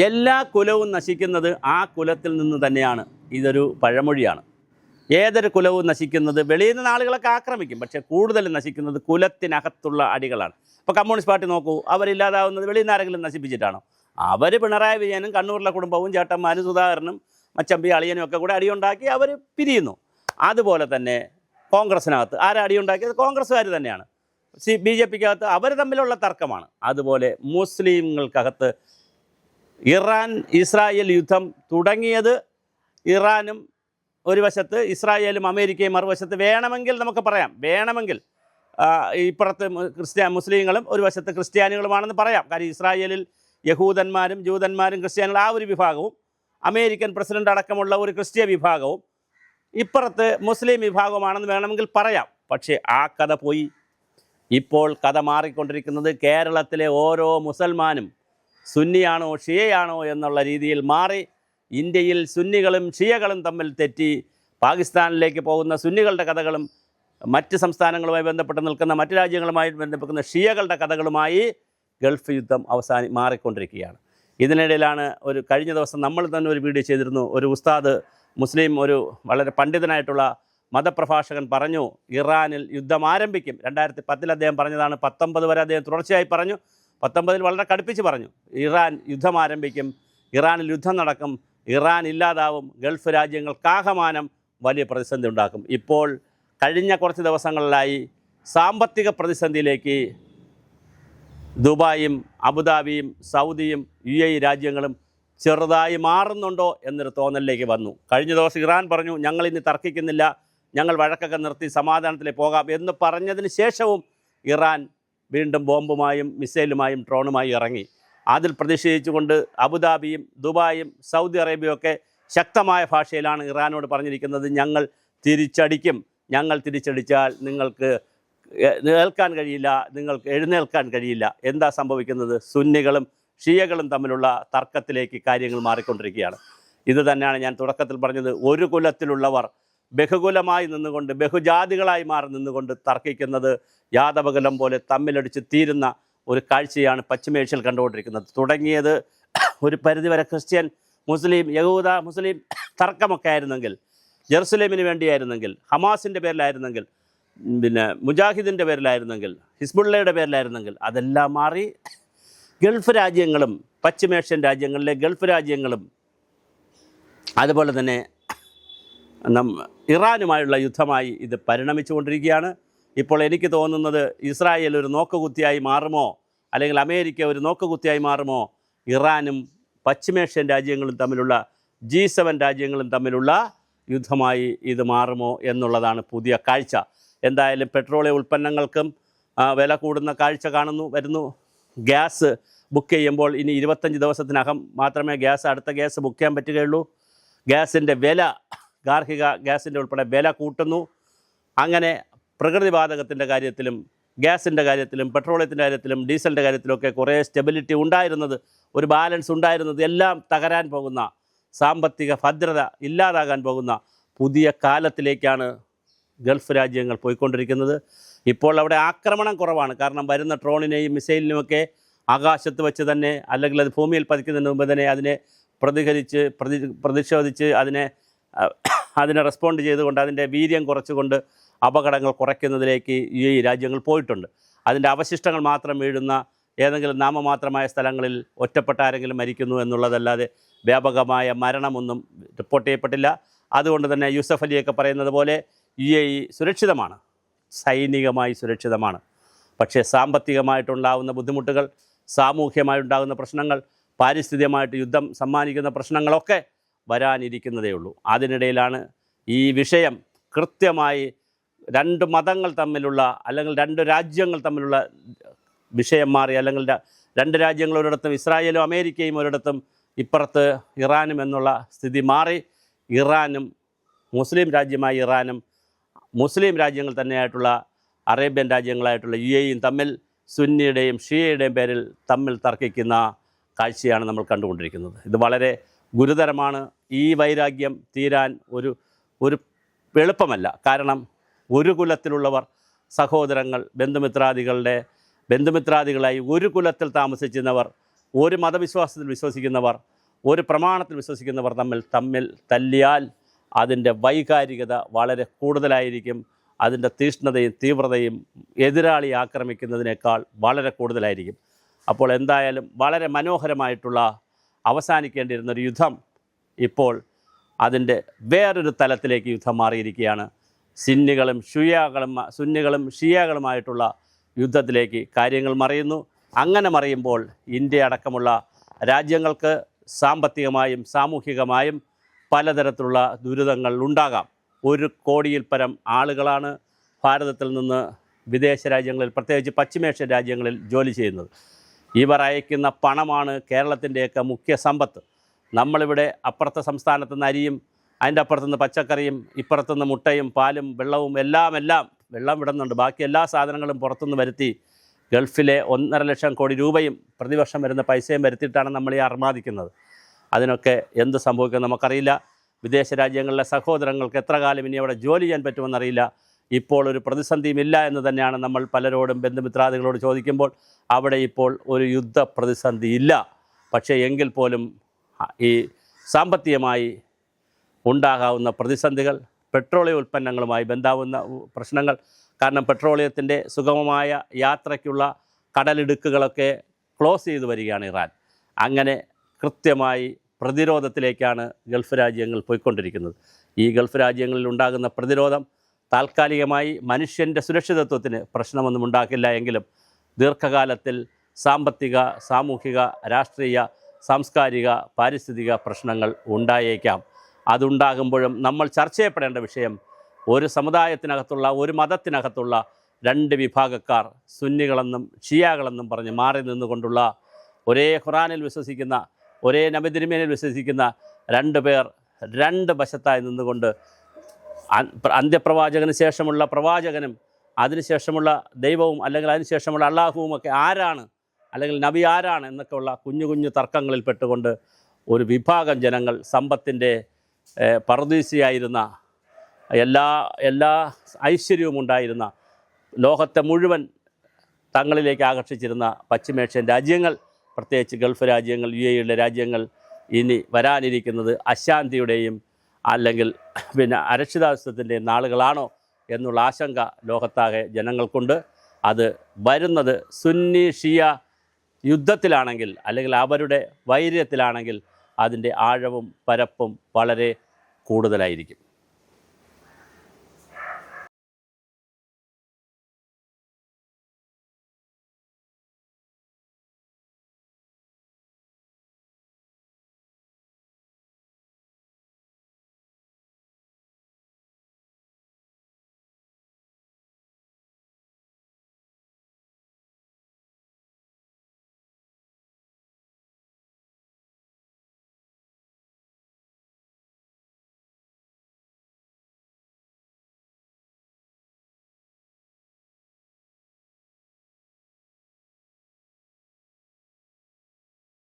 എല്ലാ കുലവും നശിക്കുന്നത് ആ കുലത്തിൽ നിന്ന് തന്നെയാണ്. ഇതൊരു പഴമൊഴിയാണ്. ഏതൊരു കുലവും നശിക്കുന്നത് വെളിയിൽ നിന്ന് ആളുകളൊക്കെ ആക്രമിക്കും, പക്ഷേ കൂടുതൽ നശിക്കുന്നത് കുലത്തിനകത്തുള്ള അടികളാണ്. ഇപ്പോൾ കമ്മ്യൂണിസ്റ്റ് പാർട്ടി നോക്കൂ, അവരില്ലാതാവുന്നത് വെളിയിൽ നിന്ന് ആരെങ്കിലും നശിപ്പിച്ചിട്ടാണോ? അവർ പിണറായി വിജയനും കണ്ണൂരിലെ കുടുംബവും ചേട്ടന്മാരും സുധാകരനും മച്ചമ്പി അളിയനും ഒക്കെ കൂടെ അടിയുണ്ടാക്കി അവർ പിരിയുന്നു. അതുപോലെ തന്നെ കോൺഗ്രസിനകത്ത് ആരാ അടിയുണ്ടാക്കിയത്? കോൺഗ്രസ്സുകാർ തന്നെയാണ്. BJPക്കകത്ത് അവർ തമ്മിലുള്ള തർക്കമാണ്. അതുപോലെ മുസ്ലിങ്ങൾക്കകത്ത് ഇറാൻ ഇസ്രായേൽ യുദ്ധം തുടങ്ങിയത് ഇറാനും ഒരു വശത്ത്, ഇസ്രായേലും അമേരിക്കയും മറുവശത്ത്. വേണമെങ്കിൽ നമുക്ക് പറയാം, വേണമെങ്കിൽ ഇപ്പുറത്ത് മുസ്ലിങ്ങളും ഒരു വശത്ത് ക്രിസ്ത്യാനികളുമാണെന്ന് പറയാം. കാര്യം ഇസ്രായേലിൽ യഹൂദന്മാരും ജൂതന്മാരും ക്രിസ്ത്യാനികൾ ആ ഒരു വിഭാഗവും, അമേരിക്കൻ പ്രസിഡന്റ് അടക്കമുള്ള ഒരു ക്രിസ്ത്യ വിഭാഗവും ഇപ്പുറത്ത് മുസ്ലിം വിഭാഗവുമാണെന്ന് വേണമെങ്കിൽ പറയാം. പക്ഷേ ആ കഥ പോയി. ഇപ്പോൾ കഥ മാറിക്കൊണ്ടിരിക്കുന്നത് കേരളത്തിലെ ഓരോ മുസൽമാനും സുന്നിയാണോ ഷിയയാണോ എന്നുള്ള രീതിയിൽ മാറി. ഇന്ത്യയിൽ സുന്നികളും ഷിയകളും തമ്മിൽ തെറ്റി പാകിസ്ഥാനിലേക്ക് പോകുന്ന സുന്നികളുടെ കഥകളും മറ്റ് സംസ്ഥാനങ്ങളുമായി ബന്ധപ്പെട്ട് നിൽക്കുന്ന മറ്റ് രാജ്യങ്ങളുമായി ബന്ധപ്പെടുന്ന ഷിയകളുടെ കഥകളുമായി ഗൾഫ് യുദ്ധം മാറിക്കൊണ്ടിരിക്കുകയാണ്. ഇതിനിടയിലാണ് കഴിഞ്ഞ ദിവസം നമ്മൾ തന്നെ ഒരു വീഡിയോ ചെയ്തിരുന്നു. ഒരു ഉസ്താദ്, മുസ്ലിം, ഒരു വളരെ പണ്ഡിതനായിട്ടുള്ള മതപ്രഭാഷകൻ പറഞ്ഞു, ഇറാനിൽ യുദ്ധം ആരംഭിക്കും. 2010 അദ്ദേഹം പറഞ്ഞതാണ്. 19 വരെ അദ്ദേഹം തുടർച്ചയായി പറഞ്ഞു. 19 വളരെ കടുപ്പിച്ച് പറഞ്ഞു, ഇറാൻ യുദ്ധം ആരംഭിക്കും, ഇറാനിൽ യുദ്ധം നടക്കും, ഇറാൻ ഇല്ലാതാവും, ഗൾഫ് രാജ്യങ്ങൾക്കാകമാനം വലിയ പ്രതിസന്ധി ഉണ്ടാക്കും. ഇപ്പോൾ കഴിഞ്ഞ കുറച്ച് ദിവസങ്ങളിലായി സാമ്പത്തിക പ്രതിസന്ധിയിലേക്ക് ദുബായും അബുദാബിയും സൗദിയും UAE രാജ്യങ്ങളും ചെറുതായി മാറുന്നുണ്ടോ എന്നൊരു തോന്നലിലേക്ക് വന്നു. കഴിഞ്ഞ ദിവസം ഇറാൻ പറഞ്ഞു, ഞങ്ങളിനി തർക്കിക്കുന്നില്ല, ഞങ്ങൾ വഴക്കൊക്കെ നിർത്തി സമാധാനത്തിലേക്ക് പോകാം എന്ന് പറഞ്ഞതിന് ശേഷവും ഇറാൻ വീണ്ടും ബോംബുമായും മിസൈലുമായും ഡ്രോണുമായി ഇറങ്ങി. അതിൽ പ്രതിഷേധിച്ചുകൊണ്ട് അബുദാബിയും ദുബായും സൗദി അറേബ്യയൊക്കെ ശക്തമായ ഭാഷയിലാണ് ഇറാനോട് പറഞ്ഞിരിക്കുന്നത്, ഞങ്ങൾ തിരിച്ചടിക്കും, ഞങ്ങൾ തിരിച്ചടിച്ചാൽ നിങ്ങൾക്ക് നിൽക്കാൻ കഴിയില്ല, നിങ്ങൾക്ക് എഴുന്നേൽക്കാൻ കഴിയില്ല. എന്താ സംഭവിക്കുന്നത്? സുന്നികളും ഷിയകളും തമ്മിലുള്ള തർക്കത്തിലേക്ക് കാര്യങ്ങൾ മാറിക്കൊണ്ടിരിക്കുകയാണ്. ഇത് തന്നെയാണ് ഞാൻ തുടക്കത്തിൽ പറഞ്ഞത്. ഒരു കുലത്തിലുള്ളവർ ബഹുകുലമായി നിന്നുകൊണ്ട്, ബഹുജാതികളായി മാറി നിന്നുകൊണ്ട് തർക്കിക്കുന്നത് യാദവകുലം പോലെ തമ്മിലടിച്ച് തീരുന്ന ഒരു കാഴ്ചയാണ് പശ്ചിമേഷ്യയിൽ കണ്ടുകൊണ്ടിരിക്കുന്നത്. തുടങ്ങിയത് ഒരു പരിധിവരെ ക്രിസ്ത്യൻ മുസ്ലിം യഹൂദ മുസ്ലിം തർക്കമൊക്കെ ആയിരുന്നെങ്കിൽ, ജെറുസലേമിന് വേണ്ടിയായിരുന്നെങ്കിൽ, ഹമാസിൻ്റെ പേരിലായിരുന്നെങ്കിൽ, പിന്നെ മുജാഹിദിൻ്റെ പേരിലായിരുന്നെങ്കിൽ, ഹിസ്ബുള്ളയുടെ പേരിലായിരുന്നെങ്കിൽ, അതെല്ലാം മാറി ഗൾഫ് രാജ്യങ്ങളും പശ്ചിമേഷ്യൻ രാജ്യങ്ങളിലെ ഗൾഫ് രാജ്യങ്ങളും അതുപോലെ തന്നെ ഇറാനുമായുള്ള യുദ്ധമായി ഇത് പരിണമിച്ചുകൊണ്ടിരിക്കുകയാണ്. ഇപ്പോൾ എനിക്ക് തോന്നുന്നത് ഇസ്രായേൽ ഒരു നോക്കുകുത്തിയായി മാറുമോ, അല്ലെങ്കിൽ അമേരിക്ക ഒരു നോക്കുകുത്തിയായി മാറുമോ, ഇറാനും പശ്ചിമേഷ്യൻ രാജ്യങ്ങളും തമ്മിലുള്ള G7 രാജ്യങ്ങളും തമ്മിലുള്ള യുദ്ധമായി ഇത് മാറുമോ എന്നുള്ളതാണ് പുതിയ കാഴ്ച. എന്തായാലും പെട്രോളിയ ഉൽപ്പന്നങ്ങൾക്കും വില കൂടുന്ന കാഴ്ച വരുന്നു. ഗ്യാസ് ബുക്ക് ചെയ്യുമ്പോൾ ഇനി 25 ദിവസത്തിനകം മാത്രമേ അടുത്ത ഗ്യാസ് ബുക്ക് ചെയ്യാൻ പറ്റുകയുള്ളൂ. ഗ്യാസിൻ്റെ വില, ഗാർഹിക ഗ്യാസിൻ്റെ ഉൾപ്പെടെ വില കൂട്ടുന്നു. അങ്ങനെ പ്രകൃതിവാതകത്തിൻ്റെ കാര്യത്തിലും ഗ്യാസിൻ്റെ കാര്യത്തിലും പെട്രോളിയത്തിൻ്റെ കാര്യത്തിലും ഡീസലിൻ്റെ കാര്യത്തിലുമൊക്കെ കുറേ സ്റ്റെബിലിറ്റി ഉണ്ടായിരുന്നത്, ഒരു ബാലൻസ് ഉണ്ടായിരുന്നത് എല്ലാം തകരാൻ പോകുന്ന, സാമ്പത്തിക ഭദ്രത ഇല്ലാതാകാൻ പോകുന്ന പുതിയ കാലത്തിലേക്കാണ് ഗൾഫ് രാജ്യങ്ങൾ പോയിക്കൊണ്ടിരിക്കുന്നത്. ഇപ്പോൾ അവിടെ ആക്രമണം കുറവാണ്. കാരണം വരുന്ന ഡ്രോണിനെയും മിസൈലിനുമൊക്കെ ആകാശത്ത് വെച്ച് തന്നെ, അല്ലെങ്കിൽ അത് ഭൂമിയിൽ പതിക്കുന്നതിന് മുമ്പ് തന്നെ അതിനെ പ്രതിഷേധിച്ച് അതിനെ റെസ്പോണ്ട് ചെയ്തുകൊണ്ട് അതിൻ്റെ വീര്യം കുറച്ചുകൊണ്ട് അപകടങ്ങൾ കുറയ്ക്കുന്നതിലേക്ക് ഈ രാജ്യങ്ങൾ പോയിട്ടുണ്ട്. അതിൻ്റെ അവശിഷ്ടങ്ങൾ മാത്രം വീഴുന്ന ഏതെങ്കിലും നാമമാത്രമായ സ്ഥലങ്ങളിൽ ഒറ്റപ്പെട്ട ആരെങ്കിലും മരിക്കുന്നു എന്നുള്ളതല്ലാതെ വ്യാപകമായ മരണമൊന്നും റിപ്പോർട്ട് ചെയ്യപ്പെട്ടില്ല. അതുകൊണ്ട് തന്നെ യൂസഫ് അലിയൊക്കെ പറയുന്നത് പോലെ UAE സുരക്ഷിതമാണ്, സൈനികമായി സുരക്ഷിതമാണ്. പക്ഷേ സാമ്പത്തികമായിട്ടുണ്ടാകുന്ന ബുദ്ധിമുട്ടുകൾ, സാമൂഹ്യമായിട്ടുണ്ടാകുന്ന പ്രശ്നങ്ങൾ, പാരിസ്ഥിതികമായിട്ട് യുദ്ധം സമ്മാനിക്കുന്ന പ്രശ്നങ്ങളൊക്കെ വരാനിരിക്കുന്നതേ ഉള്ളൂ. അതിനിടയിലാണ് ഈ വിഷയം കൃത്യമായി 2 മതങ്ങൾ തമ്മിലുള്ള, അല്ലെങ്കിൽ 2 രാജ്യങ്ങൾ തമ്മിലുള്ള വിഷയം മാറി, അല്ലെങ്കിൽ 2 രാജ്യങ്ങൾ ഒരിടത്തും ഇസ്രായേലും അമേരിക്കയും ഒരിടത്തും, ഇപ്പുറത്ത് ഇറാനും എന്നുള്ള സ്ഥിതി മാറി. ഇറാനും മുസ്ലിം രാജ്യമായ ഇറാനും മുസ്ലിം രാജ്യങ്ങൾ തന്നെയായിട്ടുള്ള അറേബ്യൻ രാജ്യങ്ങളായിട്ടുള്ള UAEയും തമ്മിൽ സുന്നിയുടെയും ഷിയയുടെയും പേരിൽ തമ്മിൽ തർക്കിക്കുന്ന കാഴ്ചയാണ് നമ്മൾ കണ്ടുകൊണ്ടിരിക്കുന്നത്. ഇത് വളരെ ഗുരുതരമാണ്. ഈ വൈരാഗ്യം തീരാൻ ഒരു എളുപ്പമല്ല. കാരണം ഒരു കുലത്തിലുള്ളവർ, സഹോദരങ്ങൾ, ബന്ധുമിത്രാദികളായി ഒരു കുലത്തിൽ താമസിച്ചിരുന്നവർ ഒരു മതവിശ്വാസത്തിൽ വിശ്വസിക്കുന്നവർ, ഒരു പ്രമാണത്തിൽ വിശ്വസിക്കുന്നവർ തമ്മിൽ തല്ലിയാൽ അതിൻ്റെ വൈകാരികത വളരെ കൂടുതലായിരിക്കും. അതിൻ്റെ തീഷ്ണതയും തീവ്രതയും എതിരാളി ആക്രമിക്കുന്നതിനേക്കാൾ വളരെ കൂടുതലായിരിക്കും. അപ്പോൾ എന്തായാലും വളരെ മനോഹരമായിട്ടുള്ള അവസാനിക്കേണ്ടിയിരുന്നൊരു യുദ്ധം ഇപ്പോൾ അതിൻ്റെ വേറൊരു തലത്തിലേക്ക് യുദ്ധം മാറിയിരിക്കുകയാണ്. സുന്നികളും ഷിയകളുമായിട്ടുള്ള യുദ്ധത്തിലേക്ക് കാര്യങ്ങൾ മറിയുന്നു. അങ്ങനെ മറിയുമ്പോൾ ഇന്ത്യ അടക്കമുള്ള രാജ്യങ്ങൾക്ക് സാമ്പത്തികമായും സാമൂഹികമായും പലതരത്തിലുള്ള ദുരിതങ്ങൾ ഉണ്ടാകാം. 1 കോടിയിൽ പരം ആളുകളാണ് ഭാരതത്തിൽ നിന്ന് വിദേശ രാജ്യങ്ങളിൽ, പ്രത്യേകിച്ച് പശ്ചിമേഷ്യൻ രാജ്യങ്ങളിൽ ജോലി ചെയ്യുന്നത്. ഇവർ അയക്കുന്ന പണമാണ് കേരളത്തിൻ്റെയൊക്കെ മുഖ്യ സമ്പത്ത്. നമ്മളിവിടെ അപ്പുറത്തെ സംസ്ഥാനത്തു നിന്ന് അരിയും, അതിൻ്റെ അപ്പുറത്തുനിന്ന് പച്ചക്കറിയും, ഇപ്പുറത്തുനിന്ന് മുട്ടയും പാലും വെള്ളവും എല്ലാം വെള്ളം വിടുന്നുണ്ട്. ബാക്കി എല്ലാ സാധനങ്ങളും പുറത്തുനിന്ന് വരുത്തി ഗൾഫിലെ 1.5 ലക്ഷം കോടി രൂപയും പ്രതിവർഷം വരുന്ന പൈസയും വരുത്തിയിട്ടാണ് നമ്മൾ ഈ അർമാദിക്കുന്നത്. അതിനൊക്കെ എന്ത് സംഭവിക്കുമെന്ന് നമുക്കറിയില്ല. വിദേശ രാജ്യങ്ങളിലെ സഹോദരങ്ങൾക്ക് എത്ര കാലം ഇനി അവിടെ ജോലി ചെയ്യാൻ പറ്റുമെന്നറിയില്ല. ഇപ്പോൾ ഒരു പ്രതിസന്ധിയുമില്ല എന്ന് തന്നെയാണ് നമ്മൾ പലരോടും ബന്ധുമിത്രാദികളോട് ചോദിക്കുമ്പോൾ. അവിടെ ഇപ്പോൾ ഒരു യുദ്ധ പ്രതിസന്ധി ഇല്ല. പക്ഷേ എങ്കിൽ പോലും ഈ സാമ്പത്തികമായി ഉണ്ടാകാവുന്ന പ്രതിസന്ധികൾ, പെട്രോളിയം ഉൽപ്പന്നങ്ങളുമായി ബന്ധാവുന്ന പ്രശ്നങ്ങൾ, കാരണം പെട്രോളിയത്തിൻ്റെ സുഗമമായ യാത്രയ്ക്കുള്ള കടലിടുക്കുകളൊക്കെ ക്ലോസ് ചെയ്തു വരികയാണ് ഇറാൻ. അങ്ങനെ കൃത്യമായി പ്രതിരോധത്തിലേക്കാണ് ഗൾഫ് രാജ്യങ്ങൾ പോയിക്കൊണ്ടിരിക്കുന്നത്. ഈ ഗൾഫ് രാജ്യങ്ങളിൽ ഉണ്ടാകുന്ന പ്രതിരോധം താൽക്കാലികമായി മനുഷ്യൻ്റെ സുരക്ഷിതത്വത്തിന് പ്രശ്നമൊന്നും ഉണ്ടാക്കില്ല എങ്കിലും ദീർഘകാലത്തിൽ സാമ്പത്തിക, സാമൂഹിക, രാഷ്ട്രീയ, സാംസ്കാരിക, പാരിസ്ഥിതിക പ്രശ്നങ്ങൾ ഉണ്ടായേക്കാം. അതുണ്ടാകുമ്പോഴും നമ്മൾ ചർച്ച ചെയ്യപ്പെടേണ്ട വിഷയം ഒരു സമുദായത്തിനകത്തുള്ള, ഒരു മതത്തിനകത്തുള്ള 2 വിഭാഗക്കാർ, സുന്നികളെന്നും ഷിയാകളെന്നും പറഞ്ഞ് മാറി നിന്നുകൊണ്ടുള്ള, ഒരേ ഖുറാനിൽ വിശ്വസിക്കുന്ന, ഒരേ നബി തിരുമേനിയിൽ വിശ്വസിക്കുന്ന 2 പേർ 2 വശത്തായി നിന്നുകൊണ്ട് അന്ത്യപ്രവാചകന് ശേഷമുള്ള പ്രവാചകനും അതിനുശേഷമുള്ള ദൈവവും അല്ലെങ്കിൽ അതിനുശേഷമുള്ള അള്ളാഹുവുമൊക്കെ ആരാണ്, അല്ലെങ്കിൽ നബി ആരാണ് എന്നൊക്കെയുള്ള കുഞ്ഞു കുഞ്ഞു തർക്കങ്ങളിൽ പെട്ടുകൊണ്ട് ഒരു വിഭാഗം ജനങ്ങൾ സമ്പത്തിൻ്റെ പറുദീസയായിരുന്ന, എല്ലാ ഐശ്വര്യവും ഉണ്ടായിരുന്ന, ലോകത്തെ മുഴുവൻ തങ്ങളിലേക്ക് ആകർഷിച്ചിരുന്ന പശ്ചിമേഷ്യൻ രാജ്യങ്ങൾ, പ്രത്യേകിച്ച് ഗൾഫ് രാജ്യങ്ങൾ, UAE രാജ്യങ്ങൾ ഇനി വരാനിരിക്കുന്നത് അശാന്തിയുടെയും അല്ലെങ്കിൽ അരക്ഷിതാവസ്ഥത്തിൻ്റെയും നാളുകളാണോ എന്നുള്ള ആശങ്ക ലോകത്താകെ ജനങ്ങൾക്കുണ്ട്. അത് വരുന്നത് സുന്നി ഷിയ യുദ്ധത്തിലാണെങ്കിൽ, അല്ലെങ്കിൽ അവരുടെ വൈര്യത്തിലാണെങ്കിൽ അതിൻ്റെ ആഴവും പരപ്പും വളരെ കൂടുതലായിരിക്കും.